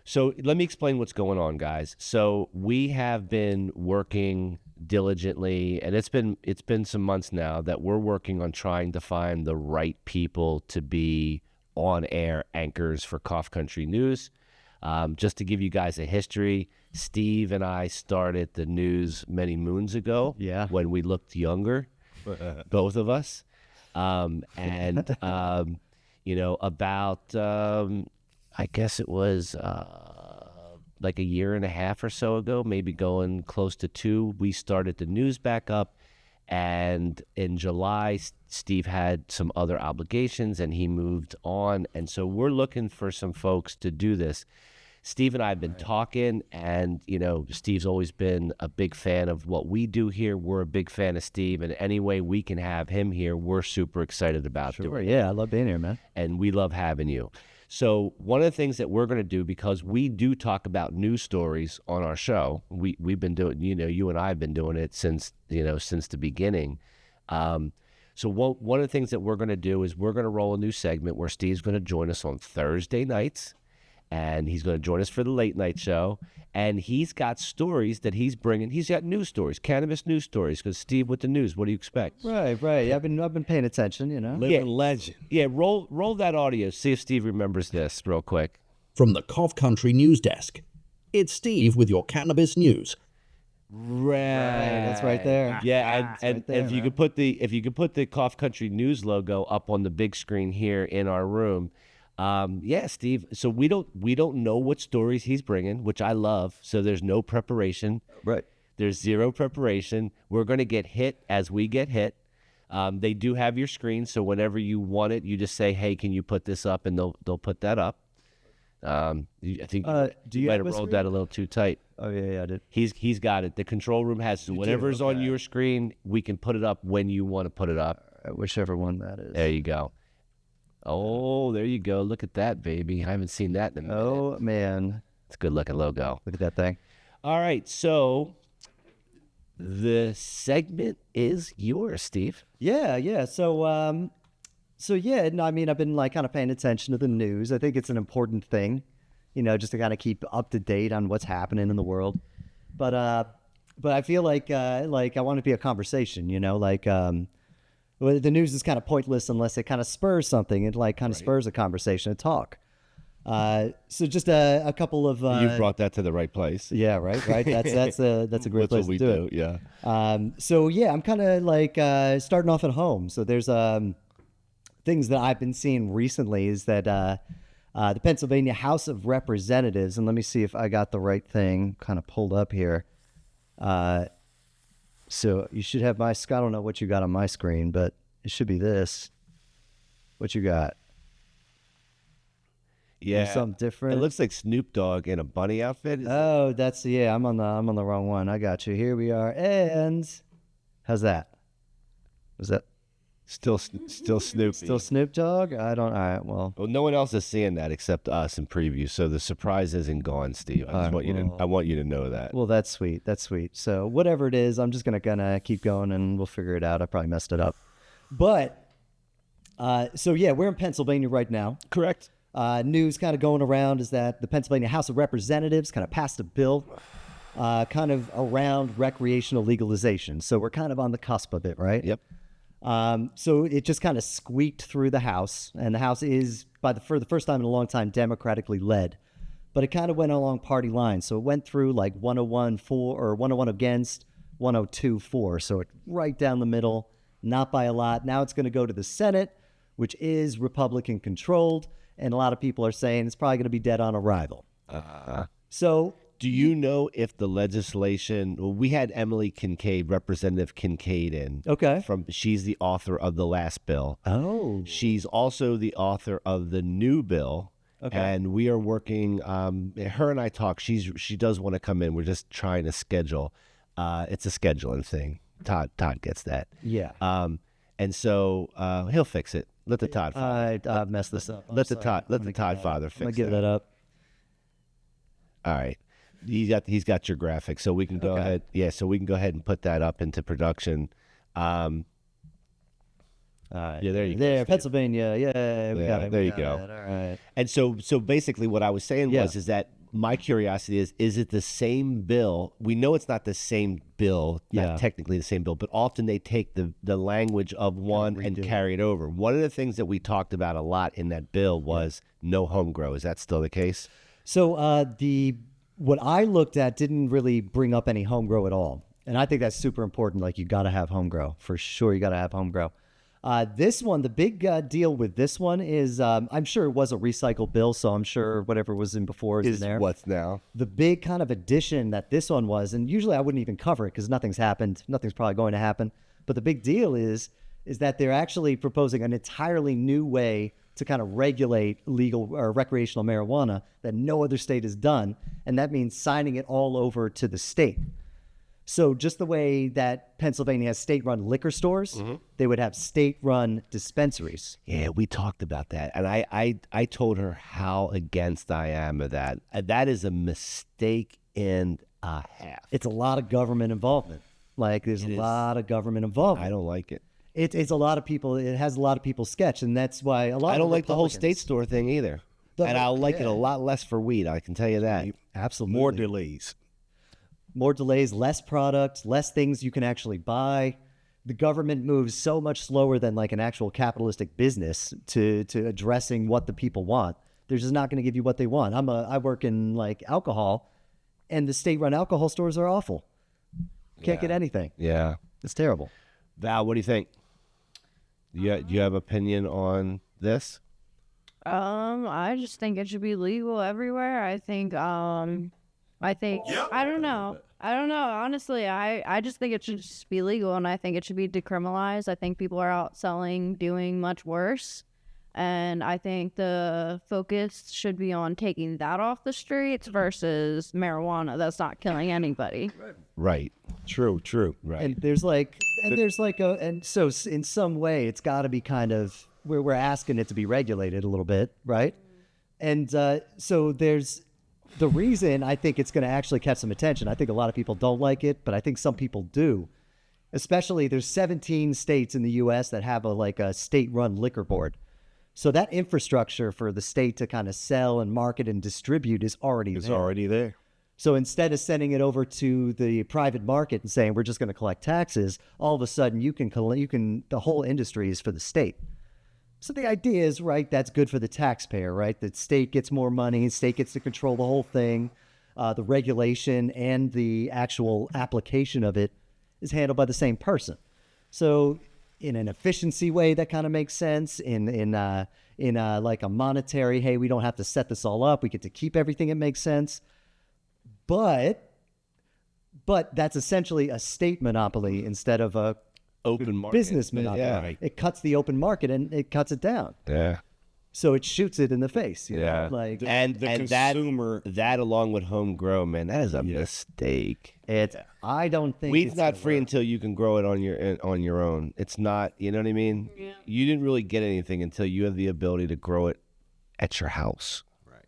So let me explain what's going on, guys. So we have been working diligently, and it's been some months now that we're working on trying to find the right people to be on-air anchors for Cough Country News. Just to give you guys a history, Steve and I started the news many moons ago. Yeah. When we looked younger, both of us, about I guess it was like a year and a half or so ago, maybe going close to 2, we started the news back up. And in July, Steve had some other obligations and he moved on. And so we're looking for some folks to do this. Steve and I have been talking, and, Steve's always been a big fan of what we do here. We're a big fan of Steve, and any way we can have him here, we're super excited about doing it. Yeah, I love being here, man. And we love having you. So one of the things that we're going to do, because we do talk about news stories on our show, we've been doing, you and I have been doing it since the beginning. So one of the things that we're going to do is we're going to roll a new segment where Steve's going to join us on Thursday nights, and he's going to join us for the late night show. And he's got stories that he's bringing. He's got news stories, cannabis news stories. Because Steve, with the news, what do you expect? Right. I've been paying attention. Living legend. Yeah, roll that audio. See if Steve remembers this real quick. From the Cough Country News Desk, it's Steve with your cannabis news. Right, that's right there. Yeah, and right there, if you could put the Cough Country News logo up on the big screen here in our room. Yeah, Steve. So we don't know what stories he's bringing, which I love. So there's no preparation. Right. There's zero preparation. We're going to get hit as we get hit. They do have your screen, so whenever you want it, you just say, "Hey, can you put this up?" and they'll put that up. I think you might have rolled that a little too tight. Oh yeah, I did. He's got it. The control room has whatever's on your screen. We can put it up when you want to put it up. Whichever one that is. There you go. Oh, there you go. Look at that, baby. I haven't seen that in a minute. Oh, man. It's a good-looking logo. Look at that thing. All right, so the segment is yours, Steve. Yeah. So yeah, no, I mean, I've been kind of paying attention to the news. I think it's an important thing, just to kind of keep up to date on what's happening in the world. But I feel like I want it to be a conversation, well, the news is kind of pointless unless it kind of spurs something. It kind of spurs a conversation, a talk. So just a couple of you've brought that to the right place. Yeah, right. That's a great place to do it. Yeah. So yeah, I'm kind of starting off at home. So there's things that I've been seeing recently is that the Pennsylvania House of Representatives, and let me see if I got the right thing kind of pulled up here. So you should have I don't know what you got on my screen, but it should be this. What you got? Yeah, something different. It looks like Snoop Dogg in a bunny outfit. I'm on the wrong one. I got you. Here we are. And how's that? Was that still Snoopy? Still Snoop Dogg? All right. Well, no one else is seeing that except us in preview, so the surprise isn't gone, Steve. I want you to know that. Well, that's sweet. So whatever it is, I'm just gonna keep going and we'll figure it out. I probably messed it up, but so yeah, we're in Pennsylvania right now. Correct. News kind of going around is that the Pennsylvania House of Representatives kind of passed a bill kind of around recreational legalization. So we're kind of on the cusp of it, right? Yep. So it just kind of squeaked through the House, and the House is, for the first time in a long time, democratically led. But it kind of went along party lines. So it went through 101 for, or 101 against, 102 for. So it right down the middle, not by a lot. Now it's going to go to the Senate, which is Republican controlled. And a lot of people are saying it's probably going to be dead on arrival. So do you know if the legislation, we had Emily Kincaid, Representative Kincaid in. Okay. She's the author of the last bill. Oh. She's also the author of the new bill. Okay. And we are working, her and I talk, she does want to come in. We're just trying to schedule. It's a scheduling thing. Todd gets that. Yeah. And so he'll fix it. Let the Todd father. I messed this up. Let the Todd father fix it. I'm going to give that up. All right. He's got your graphic, so we can go ahead. Yeah, so we can go ahead and put that up into production. Yeah, there you go. There, Pennsylvania. Yeah, we got it. There you go. All right. And so basically what I was saying is that my curiosity is it the same bill? We know it's not the same bill, not technically the same bill, but often they take the language of one and carry it over. One of the things that we talked about a lot in that bill was no home grow. Is that still the case? So what I looked at didn't really bring up any home grow at all. And I think that's super important. Like, you got to have home grow. For sure, you got to have home grow. This one, the big deal with this one is I'm sure it was a recycled bill, so I'm sure whatever was in before is in there. What's now? The big kind of addition that this one was, and usually I wouldn't even cover it because nothing's happened. Nothing's probably going to happen. But the big deal is that they're actually proposing an entirely new way to kind of regulate legal or recreational marijuana that no other state has done. And that means signing it all over to the state. So just the way that Pennsylvania has state-run liquor stores, they would have state-run dispensaries. Yeah, we talked about that. And I told her how against I am of that. That is a mistake and a half. It's a lot of government involvement. Like, there's a lot of government involvement. I don't like it. It's a lot of people. It has a lot of people sketch, and that's why a lot. I don't like the whole Republicans- state store thing either. And I'll like it a lot less for weed. I can tell you that. Absolutely. More delays. More delays, less product, less things you can actually buy. The government moves so much slower than like an actual capitalistic business to addressing what the people want. They're just not going to give you what they want. I work in like alcohol, and the state-run alcohol stores are awful. Can't get anything. Yeah. It's terrible. Val, what do you think? Do you have opinion on this? I just think it should be legal everywhere. I think I don't know. Honestly, I just think it should just be legal, and I think it should be decriminalized. I think people are out selling, doing much worse. And I think the focus should be on taking that off the streets versus marijuana. That's not killing anybody. Right. True. Right. And so in some way, it's got to be kind of where we're asking it to be regulated a little bit, right? And so there's the reason I think it's going to actually catch some attention. I think a lot of people don't like it, but I think some people do. Especially, there's 17 states in the U.S. that have a state-run liquor board. So that infrastructure for the state to kind of sell and market and distribute is already It's there. already there. So instead of sending it over to the private market and saying we're just going to collect taxes, all of a sudden the whole industry is for the state. So the idea is, right, that's good for the taxpayer, right? The state gets more money, the state gets to control the whole thing. The regulation and the actual application of it is handled by the same person. So in an efficiency way, that kind of makes sense. In like a monetary, hey, we don't have to set this all up, we get to keep everything, it makes sense. But that's essentially a state monopoly instead of a Open market. business monopoly. Yeah. Right. It cuts the open market and it cuts it down. Yeah. So it shoots it in the face. You Yeah. know? Like And the that consumer- that along with home grow, man, that is a mistake. I don't think Weed's it's not gonna free work. until you can grow it on your own. It's not, you know what I mean? Yeah. You didn't really get anything until you have the ability to grow it at your house.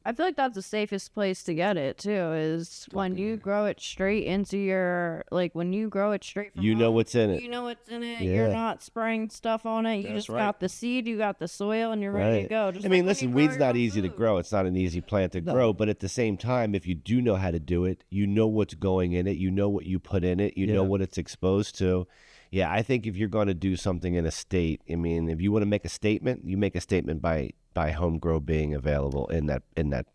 I feel like that's the safest place to get it too, is when you grow it straight into your, like when you grow it straight from You know home, what's in it. You know what's in it. Yeah. You're not spraying stuff on it. You That's just right. got the seed, you got the soil, and you're ready to Right. go. Just I mean, like when listen, you grow weed's your not own easy to food. grow. It's not an easy plant to grow, but at the same time, if you do know how to do it, you know what's going in it, you know what you put in it, you know what it's exposed to. Yeah, I think if you're going to do something in a state, I mean, if you want to make a statement, you make a statement by home grow being available in that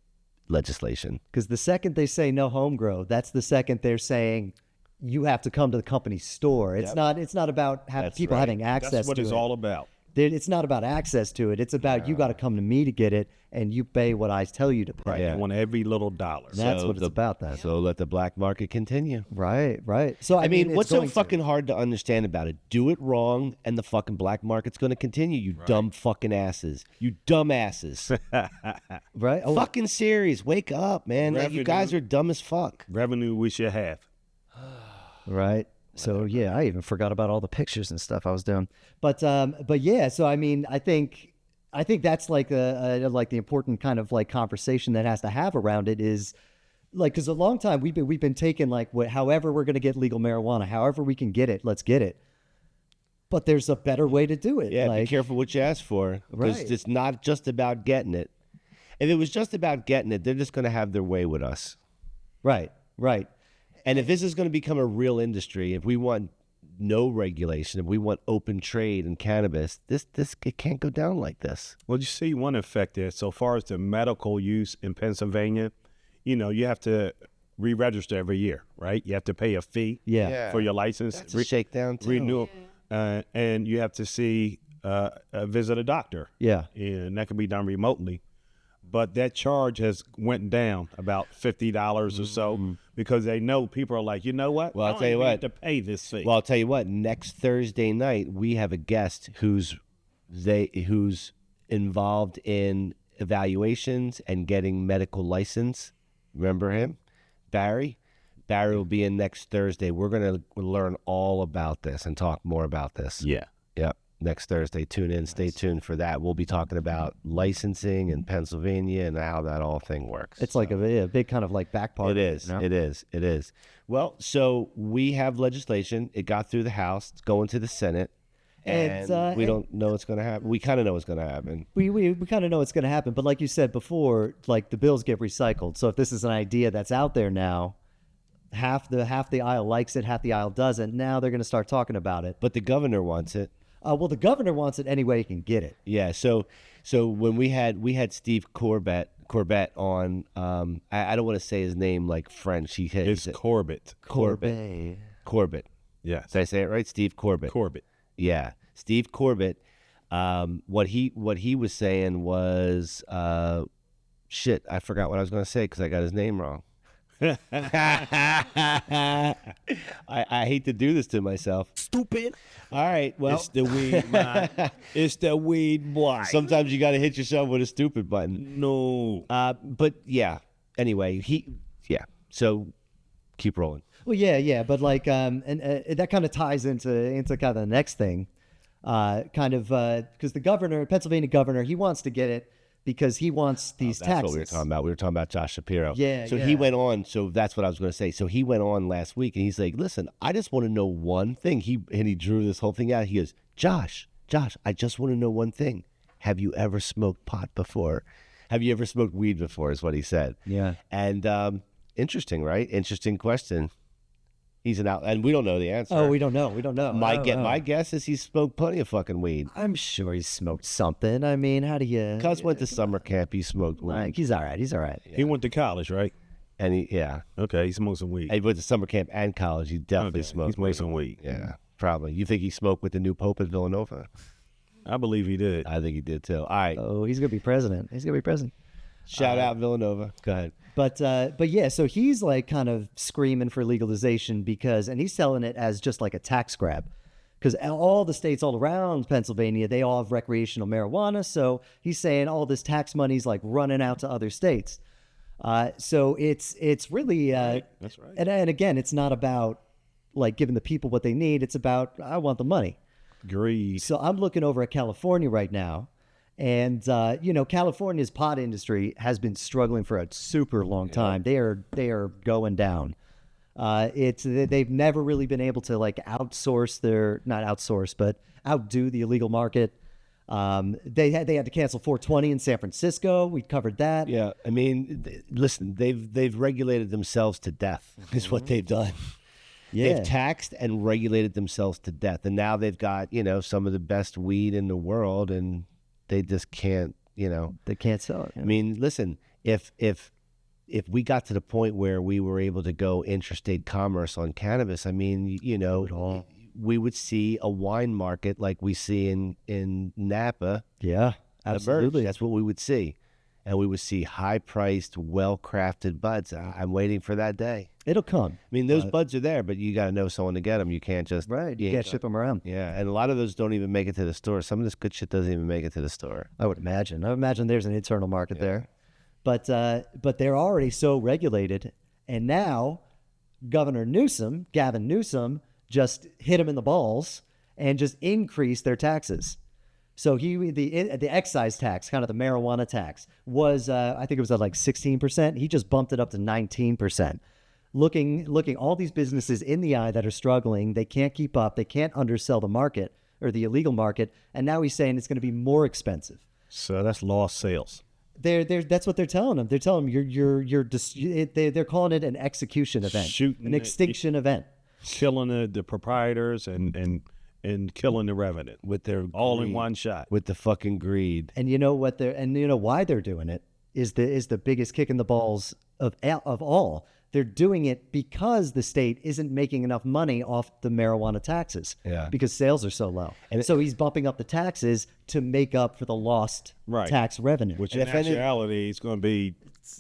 legislation. Because the second they say no home grow, that's the second they're saying you have to come to the company store. It's not about That's people right. having access That's what to it's it. all about. It's not about access to it. It's about you got to come to me to get it, and you pay what I tell you to pay. Right. Yeah. You want every little dollar. That's what it's about. That So let the black market continue. right. So I mean, it's what's so going to. fucking hard to understand about it? Do it wrong, and the fucking black market's going to continue. You dumb fucking asses. You dumb asses. right? Oh, Fucking serious. Wake up, man. Like, you guys are dumb as fuck. Revenue we should have. right. So yeah, I even forgot about all the pictures and stuff I was doing. But yeah. So I mean, I think that's like like the important kind of like conversation that has to have around it is like, because a long time we've been taking like however we're going to get legal marijuana, however we can get it, let's get it. But there's a better way to do it. Yeah, like, be careful what you ask for. Because Right. it's not just about getting it. If it was just about getting it, they're just going to have their way with us. Right. And if this is going to become a real industry, if we want no regulation, if we want open trade in cannabis, this it can't go down like this. Well, you see one effect there. So far as the medical use in Pennsylvania, you have to re-register every year, right? You have to pay a fee Yeah. for your license. That's a shakedown too. Renewal. And you have to visit a doctor. Yeah. And that can be done remotely. But that charge has went down about $50 or so because they know people are like, you know what? Well, I'll I tell you don't even what. have to pay this fee. Well, I'll tell you what. Next Thursday night, we have a guest who's involved in evaluations and getting medical license. Remember him, Barry? Barry will be in next Thursday. We're gonna learn all about this and talk more about this. yeah. Yep. Next Thursday, tune in. Stay tuned for that. We'll be talking about licensing in Pennsylvania and how that all thing works. It's like a big kind of like back part. It is. You know? It is. It is. Well, so we have legislation. It got through the House. It's going to the Senate. And we don't know what's going to happen. We kind of know what's going to happen. We kind of know what's going to happen, but like you said before, like the bills get recycled. So if this is an idea that's out there now, half the aisle likes it, half the aisle doesn't. Now they're going to start talking about it. But the governor wants it. Well, the governor wants it any way he can get it. Yeah. So when we had Steve Corbett on, I don't want to say his name like French. It's Corbett. Corbett. Yes. Did I say it right? Steve Corbett. Corbett. Yeah, Steve Corbett. What he was saying was, shit. I forgot what I was going to say because I got his name wrong. I hate to do this to myself. Stupid. All right, well, It's the weed, man. It's the weed, boy. sometimes you got to hit yourself with a stupid button. No. But yeah. Anyway, So keep rolling. Well, yeah, but like, and that kind of ties into kind of the next thing, because the Pennsylvania governor, he wants to get it because he wants these That's taxes. what we were talking about. We were talking about Josh Shapiro. Yeah, So yeah. he went on. So that's what I was going to say. So he went on last week and he's like, listen, I just want to know one thing. He drew this whole thing out. He goes, Josh, I just want to know one thing. Have you ever smoked pot before? Have you ever smoked weed before is what he said. Yeah. And interesting, right? Interesting question. He's and we don't know the answer. Oh, we don't know. My guess is he smoked plenty of fucking weed. I'm sure he smoked something. I mean, how do you? Cuz went to summer camp, he smoked weed. Like, he's all right. He went to college, right? And he Okay, he smoked some weed. he went to summer camp and college. He definitely Okay, smoked he smoked some weed. Yeah, probably. You think he smoked with the new Pope at Villanova? I believe he did. I think he did too. All right. Oh, he's gonna be president. Shout out Villanova. Go ahead. But yeah, so he's like kind of screaming for legalization and he's selling it as just like a tax grab, because all the states all around Pennsylvania, they all have recreational marijuana. So he's saying all this tax money's like running out to other states. So it's really That's right. And again, it's not about like giving the people what they need. It's about I want the money. Greed. So I'm looking over at California right now. And California's pot industry has been struggling for a super long time. They are going down. They've never really been able to like not outsource, but outdo the illegal market. They had to cancel 420 in San Francisco. We covered that. Yeah, I mean, listen, they've regulated themselves to death. Is what they've done. Yeah. They've taxed and regulated themselves to death, and now they've got some of the best weed in the world, and they just can't, They can't sell it. I mean, listen, if we got to the point where we were able to go interstate commerce on cannabis, I mean, we would see a wine market like we see in Napa. Yeah, emerge. absolutely. That's what we would see. And we would see high-priced, well-crafted buds. I'm waiting for that day. It'll come. I mean, those buds are there, but you got to know someone to get them. You can't just... Right. You can't ship them around. Yeah, and a lot of those don't even make it to the store. Some of this good shit doesn't even make it to the store. I would imagine. There's an internal market there. But they're already so regulated. And now Gavin Newsom, just hit him in the balls and just increased their taxes. So the excise tax, kind of the marijuana tax, was I think it was at like 16%. He just bumped it up to 19%. Looking all these businesses in the eye that are struggling, they can't keep up, they can't undersell the market or the illegal market, and now he's saying it's going to be more expensive. So that's lost sales. That's what they're telling them. They're telling them they're calling it an execution event, Shooting an extinction event. Killing the proprietors and killing the revenue with their all in greed. one shot. With the fucking greed. And you know what why they're doing it is the biggest kick in the balls of all. They're doing it because the state isn't making enough money off the marijuana taxes. Yeah. Because sales are so low. And so he's bumping up the taxes to make up for the lost Right. tax revenue. Which And in if any- actuality is going to be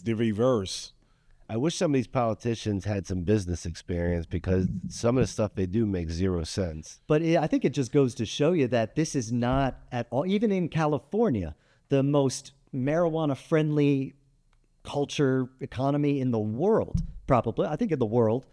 the reverse. I wish some of these politicians had some business experience because some of the stuff they do makes 0 sense. But I think it just goes to show you that this is not at all, even in California, the most marijuana-friendly culture economy in the world, probably. I think in the world,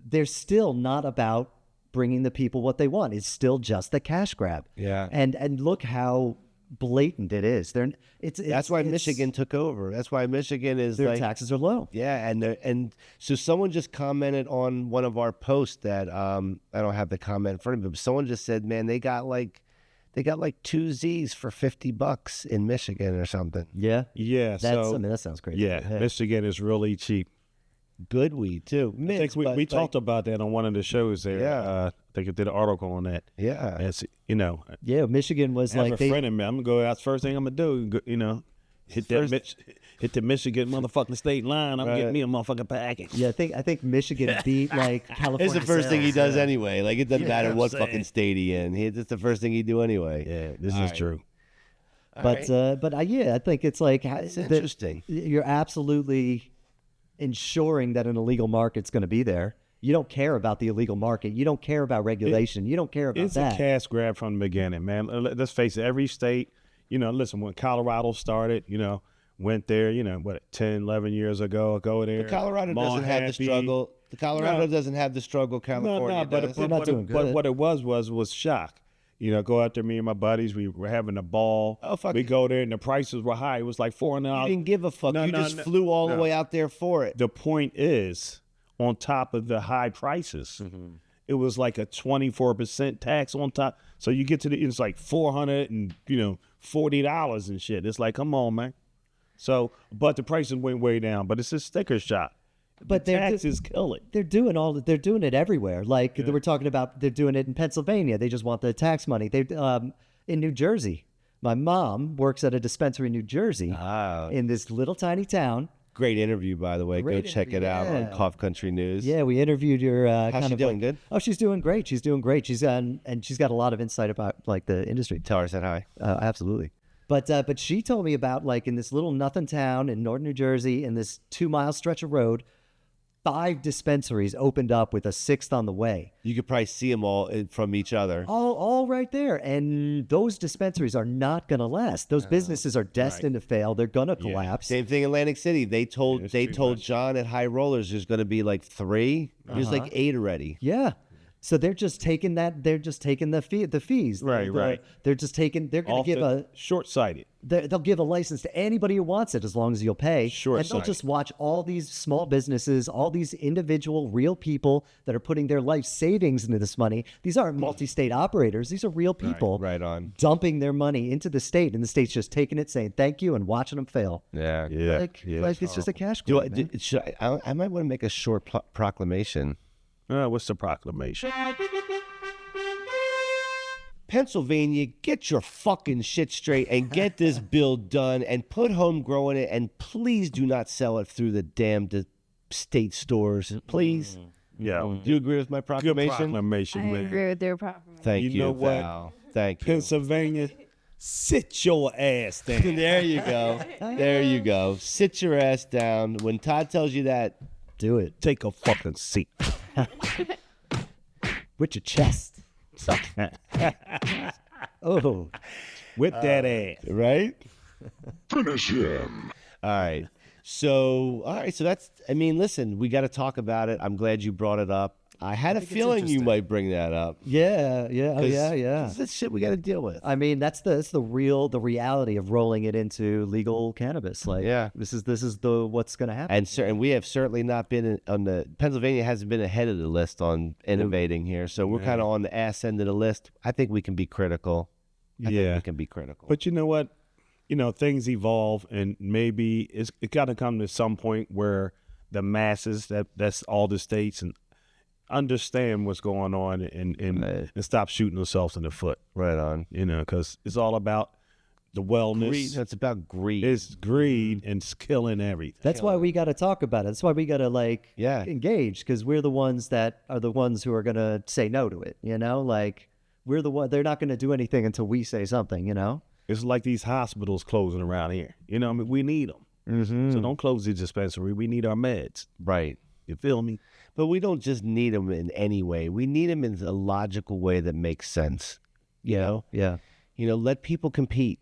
they're still not about bringing the people what they want. It's still just the cash grab. Yeah. And look how blatant it is. That's why Michigan took over. That's why Michigan is their like, taxes are low. yeah, and so someone just commented on one of our posts that I don't have the comment in front of me, but someone just said, man, they got like 2 Z's for $50 in Michigan or something. Yeah. Yeah. That sounds crazy. Yeah, Michigan is really cheap. Good weed too. I think we talked about that on one of the shows there. Yeah. I think I did an article on that. Yeah. It's, Yeah, Michigan was I have like a friend of mine. I'm gonna go. That's the first thing I'm gonna do. Hit the Michigan motherfucking state line. I'm getting me a motherfucking package. Yeah, I think Michigan beat like California. It's the first thing he sales. does anyway. Like, it doesn't matter what saying. fucking state he in. It's the first thing he do anyway. Yeah, this All is right. true. But I think it's like It's interesting. You're absolutely ensuring that an illegal market's going to be there. You don't care about the illegal market. You don't care about regulation. You don't care about It's that. a cash grab from the beginning, man. Let's face it. Every state, listen, when Colorado started, went there, 10, 11 years ago, go there. Colorado doesn't have the struggle. The Colorado doesn't have the struggle California does. They're not doing good. What it was shock. Go out there, me and my buddies, we were having a ball. Oh, fuck We it. go there and the prices were high. It was like $400. You didn't give a fuck. No, you no, just no, flew all the no. way out there for it. The point is, on top of the high prices, it was like a 24% tax on top. So you get to it's like $400 and $40 and shit. It's like, come on, man. So, but the prices went way down. But it's a sticker shot. But the they're taxes kill it. They're doing it everywhere. Like they were talking about, they're doing it in Pennsylvania. They just want the tax money. They in New Jersey. My mom works at a dispensary in New Jersey, in this little tiny town. Great interview, by the way. Great Go check it out on yeah. Cough Country News. Yeah, we interviewed her. How's she doing? Good? Oh, she's doing great. She's doing great. She's and she's got a lot of insight about like the industry. Tell her I said hi. Absolutely. But she told me about like in this little nothing town in northern New Jersey, in this 2-mile stretch of road, 5 dispensaries opened up with a 6th on the way. You could probably see them all from each other. All right there. And those dispensaries are not going to last. Those businesses are destined to fail. They're going to collapse. Same thing in Atlantic City. They told it's pretty much. John at High Rollers there's going to be like 3. There's like 8 already. Yeah. So they're just taking that. They're just taking the fees. Right, right. They're just taking. They're going to give short-sighted. they'll give a license to anybody who wants it as long as you'll pay. And they'll Short-sighted. just watch all these small businesses, all these individual, real people that are putting their life savings into this money. These aren't multi-state operators. These are real people Right on. dumping their money into the state, and the state's just taking it, saying thank you, and watching them fail. Yeah. Like it's just a cash grab. man. I might want to make a short proclamation. What's the proclamation? Pennsylvania, get your fucking shit straight and get this bill done and put homegrown in it, and please do not sell it through the damn state stores. Please. Yeah. Do you agree with my Good proclamation? proclamation, I man. agree with your problem. Thank you. You know what? Val. Thank you. Pennsylvania, sit your ass down. There you go. There you go. Sit your ass down. When Todd tells you that, Do it Take a fucking seat. with your chest. Oh, With that ass. right? Finish him. All right. So that's, I mean, listen, we got to talk about it. I'm glad you brought it up. I had a feeling you might bring that up. yeah. Oh, 'Cause- yeah. 'cause that's shit we got to deal with. I mean, that's the reality of rolling it into legal cannabis. Like, Yeah. this is what's going to happen. And we have certainly not been on Pennsylvania hasn't been ahead of the list on innovating here. So we're kind of on the ass end of the list. I think we can be critical. I think we can be critical. But you know what? things evolve, and maybe it got to come to some point where the masses, that's all the states, and understand what's going on and stop shooting themselves in the foot. Right on. Because it's all about the wellness. Greed. It's about greed. It's greed and it's killing everything. That's why we got to talk about it. That's why we got to engage, because we're the ones that are the ones who are going to say no to it. We're the one. They're not going to do anything until we say something. It's like these hospitals closing around here. We need them. Mm-hmm. So don't close the dispensary. We need our meds. Right. You feel me? But we don't just need them in any way. We need them in a logical way that makes sense. Yeah. Let people compete.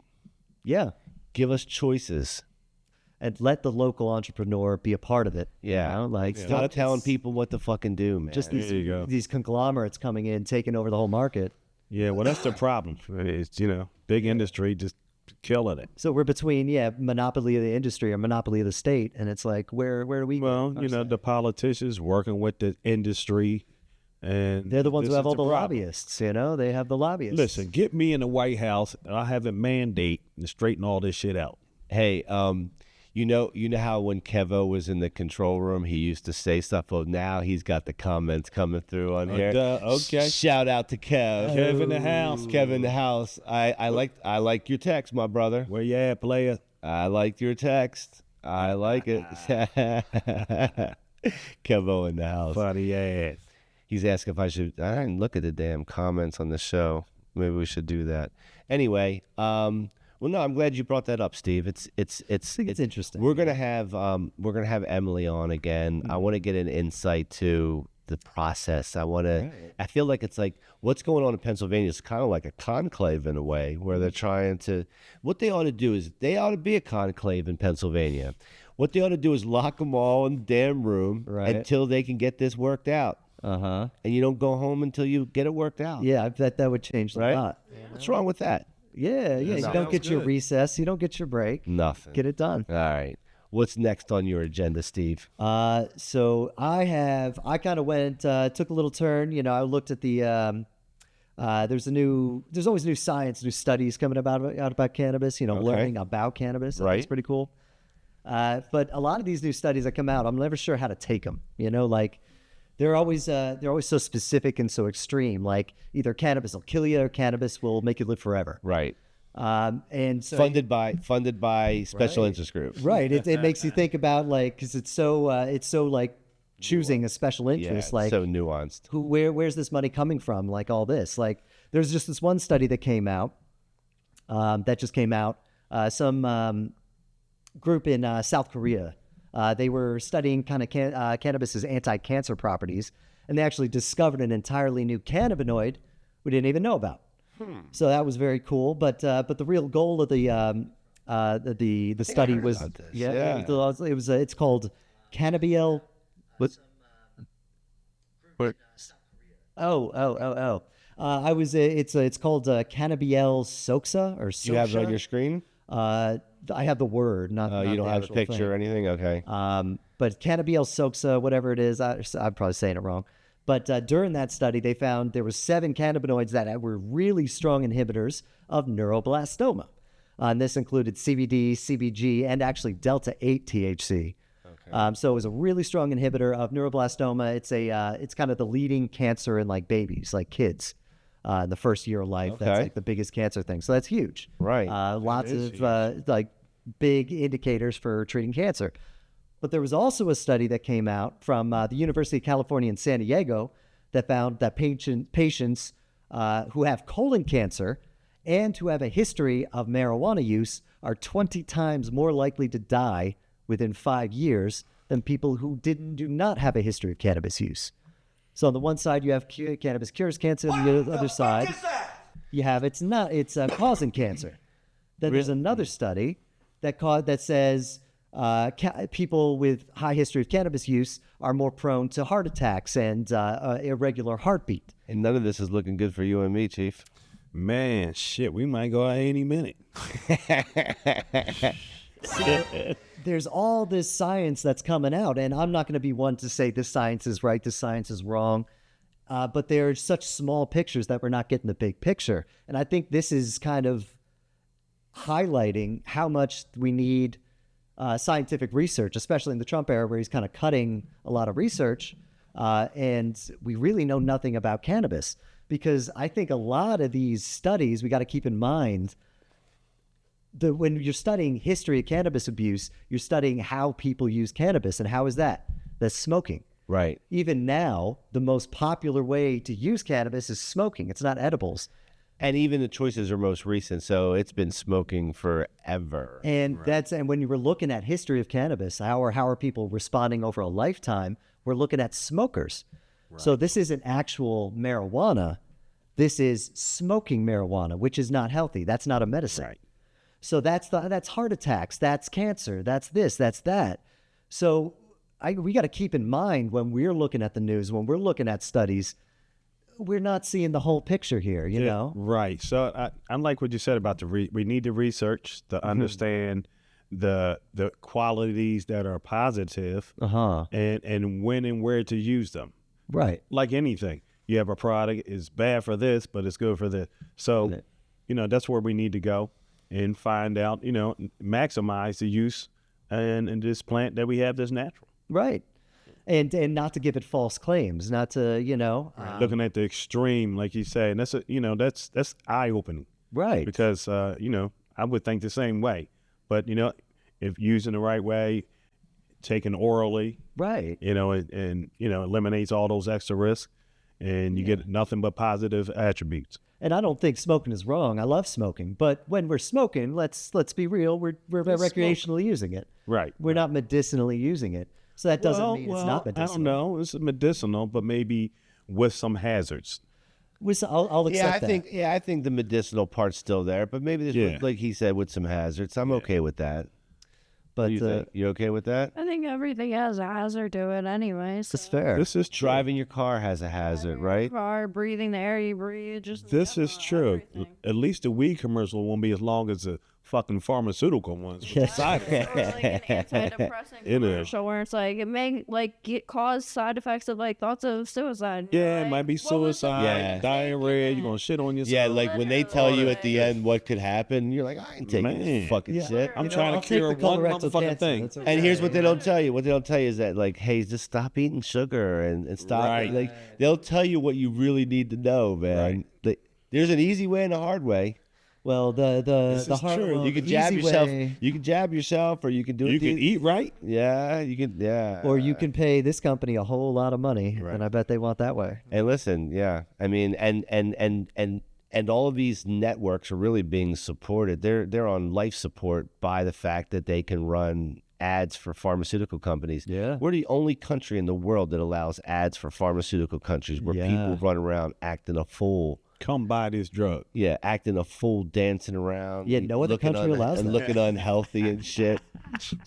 Yeah. Give us choices. And let the local entrepreneur be a part of it. Yeah. Stop telling people what to fucking do, man. Just There you go. these conglomerates coming in, taking over the whole market. Yeah, well, that's the problem. It's, big industry just killing it. So we're between, monopoly of the industry or monopoly of the state. And it's like, where do we Well, go? the politicians working with the industry. And They're the ones who this have is all the problem. lobbyists, They have the lobbyists. Listen, get me in the White House, and I'll have a mandate and straighten all this shit out. Hey, you know how when Kevo was in the control room, he used to say stuff. Well, now he's got the comments coming through on here. Okay. Shout out to Kev. Kev in the house. Kev in the house. I like your text, my brother. Where you at, player? I liked your text. I like it. Kevo in the house. Funny ass. He's asking if I didn't look at the damn comments on the show. Maybe we should do that. Anyway, well, no, I'm glad you brought that up, Steve. I think it's interesting. We're gonna have Emily on again. I want to get an insight to the process. I feel like it's like what's going on in Pennsylvania is kind of like a conclave in a way, where they're trying to. What they ought to do is they ought to be a conclave in Pennsylvania. What they ought to do is lock them all in the damn room until they can get this worked out. And you don't go home until you get it worked out. Yeah, I bet that would change a lot. What's wrong with that? Yeah. You don't get your recess. You don't get your break. Nothing. Get it done. All right. What's next on your agenda, Steve? So I kind of went, took a little turn. I looked at the, there's always new science, new studies coming out about cannabis, learning about cannabis. Right. It's pretty cool. But a lot of these new studies that come out, I'm never sure how to take them, they're always so specific and so extreme. Like either cannabis will kill you or cannabis will make you live forever. Right. And so funded by special interest groups. Right. It makes you think about because it's so like choosing a special interest. Yeah, so nuanced. Where's this money coming from? Like all this. Like there's just this one study that came out. Some group in South Korea. They were studying kind of cannabis's anti-cancer properties, and they actually discovered an entirely new cannabinoid we didn't even know about. So that was very cool. But the real goal of the study was it's called cannabidiol. What? It's called cannabidiol soxa or soxa. You have it on your screen? I have the word, not you don't the have a actual picture thing. or anything? Okay. But cannabidiol soxa, whatever it is, I'm probably saying it wrong. But during that study, they found there were 7 cannabinoids that were really strong inhibitors of neuroblastoma. And this included CBD, CBG, and actually delta-8 THC. Okay. So it was a really strong inhibitor of neuroblastoma. It's kind of the leading cancer in like babies, like kids. In the first year of life, that's like the biggest cancer thing. So that's huge. Right. Lots of like big indicators for treating cancer. But there was also a study that came out from the University of California in San Diego that found that patients who have colon cancer and who have a history of marijuana use are 20 times more likely to die within 5 years than people who do not have a history of cannabis use. So on the one side, you have cannabis cures cancer. On the other side, you have it's causing cancer. Then there's another study that says people with high history of cannabis use are more prone to heart attacks and irregular heartbeat. And none of this is looking good for you and me, Chief. Man, shit, we might go out any minute. There's all this science that's coming out, and I'm not going to be one to say this science is right, this science is wrong, but they're such small pictures that we're not getting the big picture. And I think this is kind of, highlighting how much we need scientific research, especially in the Trump era where he's kind of cutting a lot of research. And we really know nothing about cannabis, because I think a lot of these studies, we got to keep in mind that when you're studying history of cannabis abuse, you're studying how people use cannabis. And how is that? That's smoking. Right. Even now, the most popular way to use cannabis is smoking. It's not edibles. And even the choices are most recent, so it's been smoking forever. And and when you were looking at history of cannabis, how are people responding over a lifetime? We're looking at smokers. So this isn't actual marijuana. This is smoking marijuana, which is not healthy. That's not a medicine. Right. So that's heart attacks, that's cancer, that's this, that's that. So we got to keep in mind when we're looking at the news, when we're looking at studies, we're not seeing the whole picture here, you know? Right. So I like what you said about we need the research to understand the qualities that are positive and when and where to use them. Right. Like anything. You have a product, it's bad for this, but it's good for this. So, that's where we need to go and find out, maximize the use and this plant that we have that's natural. Right. And not to give it false claims, not to, looking at the extreme, like you say, and that's eye opening. Right. Because, I would think the same way. But, if using the right way, taken orally, right, and eliminates all those extra risks, and you get nothing but positive attributes. And I don't think smoking is wrong. I love smoking, but when we're smoking, let's be real, we're recreationally using it. Right. We're not medicinally using it. So that doesn't mean it's not medicinal. I don't know. It's medicinal, but maybe with some hazards. I'll accept that. I think the medicinal part's still there, but maybe there's, like he said, with some hazards. I'm okay with that. But you okay with that? I think everything has a hazard to it anyway. So. That's fair. This is true. Driving your car has a hazard, right? Car, breathing the air you breathe. This is true. Everything. At least the weed commercial won't be as long as the fucking pharmaceutical ones. Or like an antidepressant It is. commercial where it's like it may cause side effects of thoughts of suicide. Yeah, Like, it might be what was suicide, Yeah. diarrhea. You're gonna shit on yourself. Yeah, like when they tell you at the Literally. end what could happen, you're like, I ain't taking this fucking shit. I'm trying I'll to take cure the one colorectal motherfucking cancer. thing. That's okay. And here's what they don't tell you. What they don't tell you is that, hey, just stop eating sugar and stop. Right. They'll tell you what you really need to know, man. There's an easy way and a hard way. Well, the is hard true. well, You can the jab easy yourself. way- You can jab yourself, or you can do it. You can eat right. Yeah, you can. Yeah. or you can pay this company a whole lot of money, and I bet they want that way. And listen, yeah, I mean, and all of these networks are really being supported. They're on life support by the fact that they can run ads for pharmaceutical companies. Yeah. We're the only country in the world that allows ads for pharmaceutical countries where people run around acting a fool. Come buy this drug. Yeah, acting a fool, dancing around. Yeah, no other looking country allows and that. looking unhealthy and shit.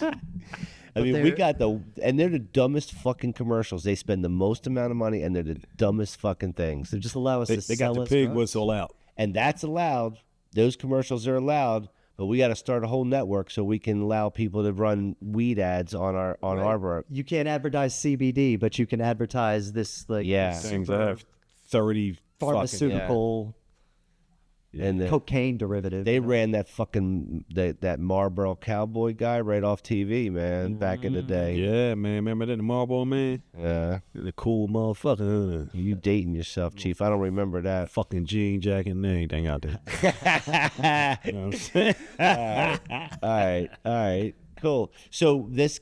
I mean, we they're- got and they're the dumbest fucking commercials. They spend the most amount of money, and they're the dumbest fucking things. They just allow us They to got sell the us pig drugs. whistle out. And that's allowed. Those commercials are allowed, but we got to start a whole network so we can allow people to run weed ads on our. You can't advertise CBD, but you can advertise this Yeah. Things that have 30 pharmaceutical And cocaine derivative. they ran that fucking that Marlboro cowboy guy right off TV, man, back in the day. Yeah, man. Remember that, the Marlboro man? Yeah. The cool motherfucker. You dating yourself, Chief. I don't remember that. Fucking jean jacket and everything out there. You know what I'm saying? All right. Cool. So this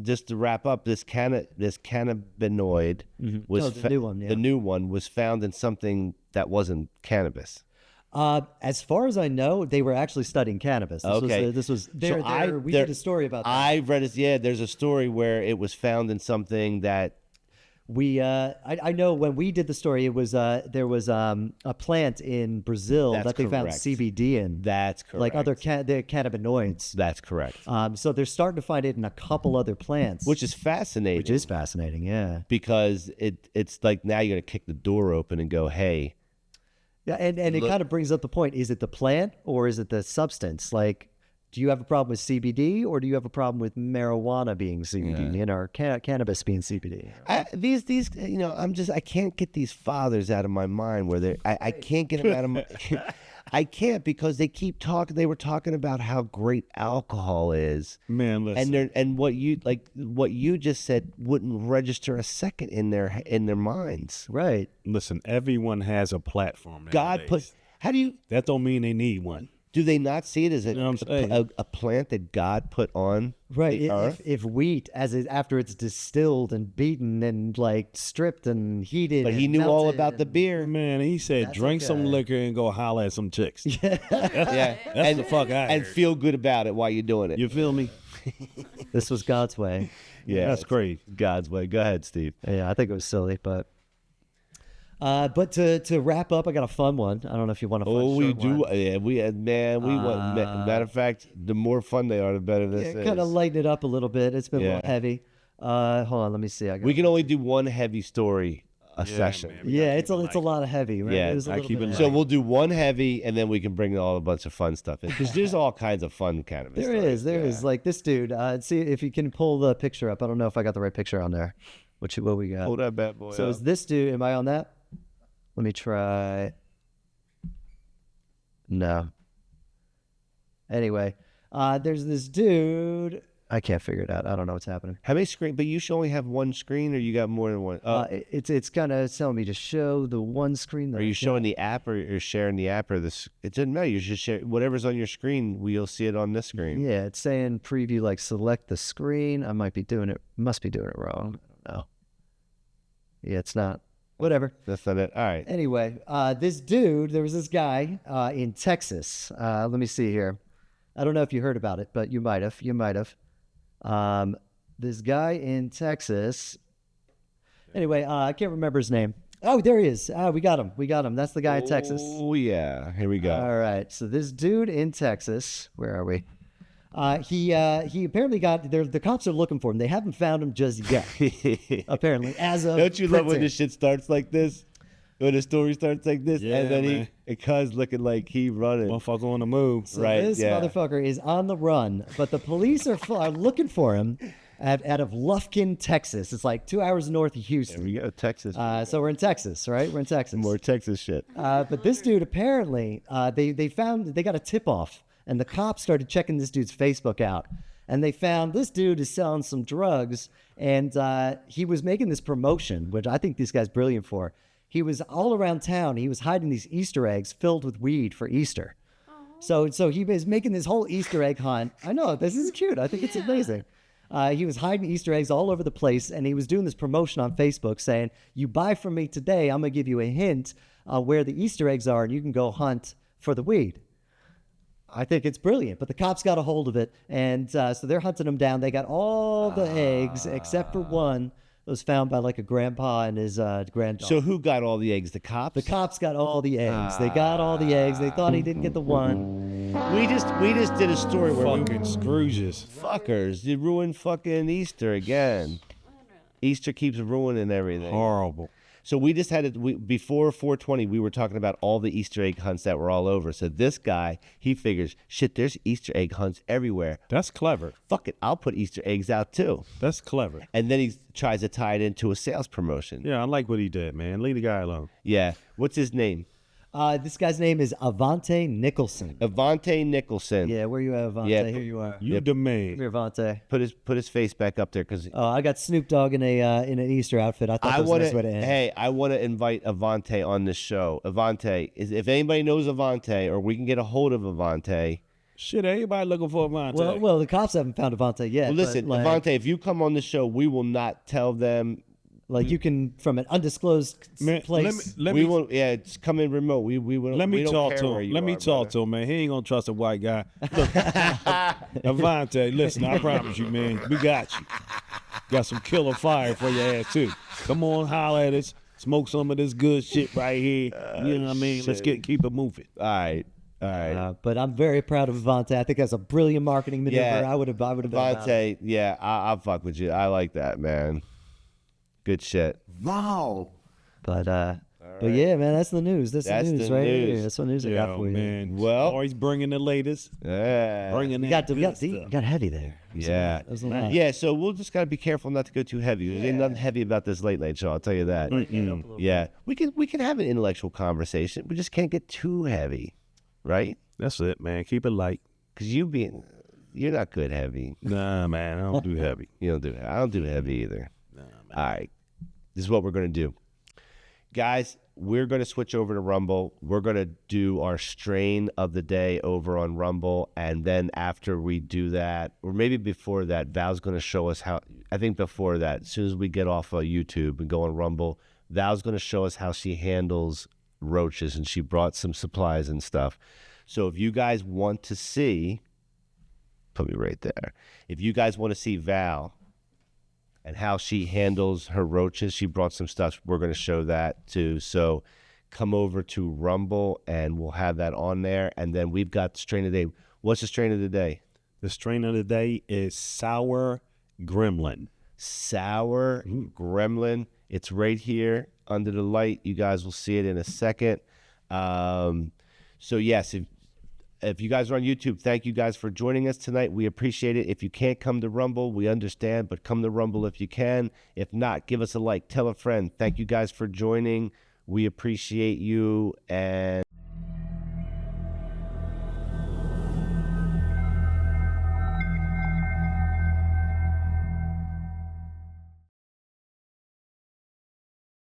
just to wrap up, this cannabinoid was Oh, the new one, yeah. the new one was found in something that wasn't cannabis. As far as I know, they were actually studying cannabis. This was So we did a story about that. I read it. Yeah, there's a story where it was found in something that I know when we did the story, it was there was a plant in Brazil That's that they found correct. CBD in. That's correct. Like other the cannabinoids. That's correct. So they're starting to find it in a couple other plants, Which is fascinating. which is fascinating. Yeah. because it's like now you're gonna kick the door open and go, hey. Yeah, and it kind of brings up the point: is it the plant or is it the substance? Like, do you have a problem with CBD or do you have a problem with marijuana being CBD or cannabis being CBD? These I can't get these fathers out of my mind where I can't get them out of my I can't because they keep talking. They were talking about how great alcohol is, Man, listen. and what you just said wouldn't register a second in their minds. Right. Listen, everyone has a platform. God nowadays. how do you That don't mean they need one. do they not see it as know what I'm saying? a plant that God put on Right. the earth? If wheat, after it's distilled and beaten and like stripped and heated, But he and knew all melted about the and- beer. Man, he said, That's drink some okay. liquor and go holler at some chicks. Yeah, That's the fuck I and heard. feel good about it while you're doing it. You feel me? This was God's way. Yeah, That's it's crazy. God's way. Go ahead, Steve. Yeah, I think it was silly, but to wrap up, I got a fun one. I don't know if you want to. Oh, we do. Yeah, we want. Matter of fact, the more fun they are, the better this is. Kind of lighten it up a little bit. It's been a Yeah. little heavy. Hold on, let me see. I got We can only do one heavy story a session. man. Yeah, it's a lot of heavy. Right? Yeah, It was a I little keep bit it of So heavy. we'll do one heavy, and then we can bring all a bunch of fun stuff in because there's all kinds of fun cannabis. There is like this dude. See if you can pull the picture up. I don't know if I got the right picture on there. What we got? Hold that bad boy. So up. is this dude? Am I on that? Let me try. No. Anyway, there's this dude. I can't figure it out. I don't know what's happening. How many screen? But you should only have one screen, or you got more than one. It's kind of telling me to show the one screen. That Are I you got. showing the app or sharing the app or this? It doesn't matter. You should share whatever's on your screen. You'll see it on this screen. Yeah, it's saying preview. Like select the screen. I might be doing it. Must be doing it wrong. I don't know. Yeah, it's not. Whatever. That's not it. All right. Anyway, this dude, there was this guy in Texas. Let me see here. I don't know if you heard about it, but you might have. You might have. This guy in Texas. Anyway, I can't remember his name. Oh, there he is. We got him. We got him. That's the guy in Texas. Oh yeah. Here we go. All right. So this dude in Texas. Where are we? He apparently got there. The cops are looking for him. They haven't found him just yet. Apparently, as of Don't you love when printing. this shit starts like this? When the story starts like this, Yeah, and then man. it cuz looking like he running. Motherfucker on the move. So Right, this yeah. motherfucker is on the run, but the police are looking for him out of Lufkin, Texas. It's like 2 hours north of Here Houston. we go, Texas. So we're in Texas, right? We're in Texas. More Texas shit. But this dude apparently they got a tip off, and the cops started checking this dude's Facebook out, and they found this dude is selling some drugs, and he was making this promotion, which I think this guy's brilliant for. He was all around town. He was hiding these Easter eggs filled with weed for Easter. So he was making this whole Easter egg hunt. I know, this is cute. I think it's amazing. He was hiding Easter eggs all over the place, and he was doing this promotion on Facebook saying, you buy from me today, I'm going to give you a hint where the Easter eggs are, and you can go hunt for the weed. I think it's brilliant, but the cops got a hold of it, and so they're hunting him down. They got all the eggs except for one that was found by like a grandpa and his granddaughter. So who got all the eggs? The cops? The cops got all the eggs. They got all the eggs. They thought he didn't get the one. We just did a story where Fucking Scrooges. fuckers, you ruined fucking Easter again. Easter keeps ruining everything. Horrible. So we just had it before 420. We were talking about all the Easter egg hunts that were all over. So this guy, he figures, shit, there's Easter egg hunts everywhere. That's clever. Fuck it, I'll put Easter eggs out too. That's clever. And then he tries to tie it into a sales promotion. Yeah, I like what he did, man. Leave the guy alone. Yeah. What's his name? This guy's name is Avante Nicholson. Avante Nicholson. Yeah, where you at, Avante? Yeah, Here you are. You Yep. the man. Come here, Avante. Put his face back up there because Oh, I got Snoop Dogg in an Easter outfit. I thought that I was a want nice way to to. end. Hey, I want to invite Avante on this show. Avante is if anybody knows Avante or we can get a hold of Avante. Shit, everybody looking for a Monte. Well, the cops haven't found Avante yet. Well, listen, but, like, Avante, if you come on the show, we will not tell them. like you can from an undisclosed Man, place. let we me won't. Yeah, it's coming remote. We will. let we me don't talk care to where him. you Let me are, talk brother. to him, man. He ain't gonna trust a white guy. Look, Avante, listen, I promise you, man, we got you. Got some killer fire for your ass too. Come on, holler at us. Smoke some of this good shit right here. You know what I mean? Let's keep it moving. All right. All right. But I'm very proud of Avante. I think that's a brilliant marketing maneuver. Yeah. I would have been about it. Avante, yeah, I'll fuck with you. I like that, man. Good shit. But yeah, man, that's the news. That's That's the news the right news. here. That's what news I got Yeah, for you. man. Well- always bringing the latest. Yeah. Bringing We that got good deep. stuff. Got heavy there. Yeah. There's a lot. Yeah, so we'll just gotta be careful not to go too heavy. There ain't nothing heavy about this late night show, I'll tell you that. Yeah. We can have an intellectual conversation. We just can't get too heavy. right? That's it, man. Keep it light. Because you're not good heavy. Nah, man. I don't do heavy. You don't do. I don't do heavy either. Nah, man. All right, this is what we're gonna do, guys. We're gonna switch over to Rumble. We're gonna do our strain of the day over on Rumble, and then after we do that, or maybe before that, Val's gonna show us how. I think before that, as soon as we get off of YouTube and go on Rumble, Val's gonna show us how she handles roaches, and she brought some supplies and stuff. So if you guys want to see, put me right there. If you guys want to see Val and how she handles her roaches, she brought some stuff. We're going to show that too. So come over to Rumble and we'll have that on there. And then we've got the strain of the day. What's the strain of the day? The strain of the day is Sour Gremlin. Sour Gremlin. It's right here under the light. You guys will see it in a second. So yes, if you guys are on YouTube, thank you guys for joining us tonight. We appreciate it. If you can't come to Rumble, we understand, but come to Rumble if you can. If not, give us a like, tell a friend. Thank you guys for joining. We appreciate you, and